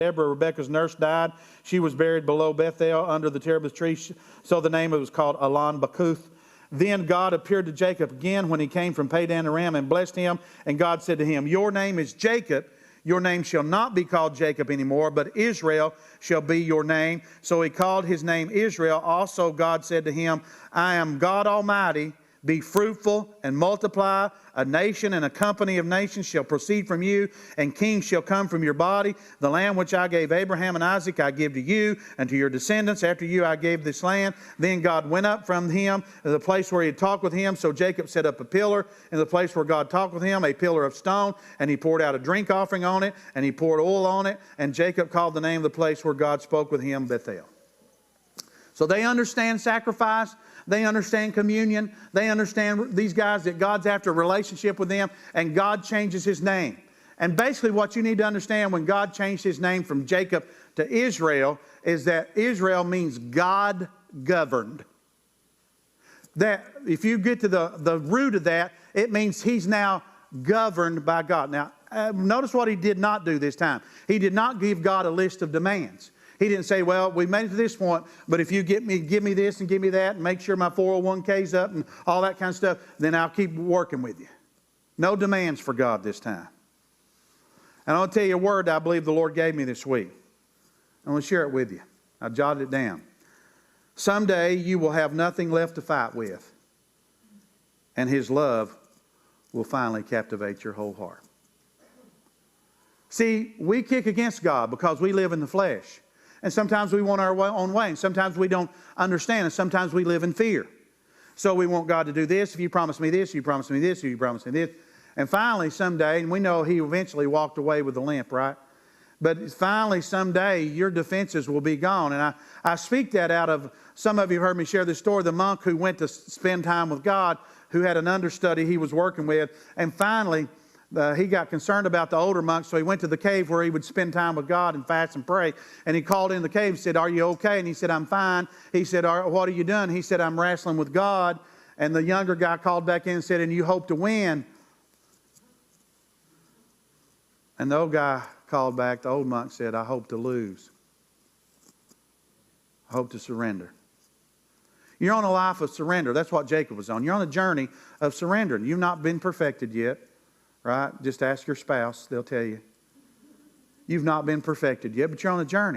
Deborah, Rebekah's nurse, died. She was buried below Bethel under the terebinth tree. So the name of it was called Elon Bakuth. Then God appeared to Jacob again when he came from Padan Aram and blessed him. And God said to him, "Your name is Jacob. Your name shall not be called Jacob anymore, but Israel shall be your name." So he called his name Israel. Also God said to him, "I am God Almighty. Be fruitful and multiply. A nation and a company of nations shall proceed from you, and kings shall come from your body. The land which I gave Abraham and Isaac I give to you, and to your descendants after you I gave this land." Then God went up from him to the place where he had talked with him. So Jacob set up a pillar in the place where God talked with him, a pillar of stone, and he poured out a drink offering on it, and he poured oil on it. And Jacob called the name of the place where God spoke with him Bethel. So they understand sacrifice. They understand communion. They understand, these guys, that God's after a relationship with them, and God changes his name. And basically what you need to understand when God changed his name from Jacob to Israel is that Israel means God governed. That if you get to the root of that, it means he's now governed by God. Now, notice what he did not do this time. He did not give God a list of demands. He didn't say, "Well, we made it to this point, but if you give me this and give me that and make sure my 401k's up and all that kind of stuff, then I'll keep working with you." No demands for God this time. And I'll tell you a word I believe the Lord gave me this week. I'm going to share it with you. I jotted it down. Someday you will have nothing left to fight with, and his love will finally captivate your whole heart. See, we kick against God because we live in the flesh. And sometimes we want our own way. And sometimes we don't understand. And sometimes we live in fear. So we want God to do this. If you promise me this, you promise me this, if you promise me this. And finally someday, and we know he eventually walked away with a limp, right? But finally someday your defenses will be gone. And I speak that out of, some of you heard me share this story, the monk who went to spend time with God, who had an understudy he was working with. And finally, he got concerned about the older monks, so he went to the cave where he would spend time with God and fast and pray. And he called in the cave and said, "Are you okay?" And he said, "I'm fine." He said, "What are you doing?" He said, "I'm wrestling with God." And the younger guy called back in and said, "And you hope to win?" And the old guy called back, the old monk said, "I hope to lose. I hope to surrender." You're on a life of surrender. That's what Jacob was on. You're on a journey of surrendering. You've not been perfected yet. Right? Just ask your spouse. They'll tell you. You've not been perfected yet, but you're on a journey.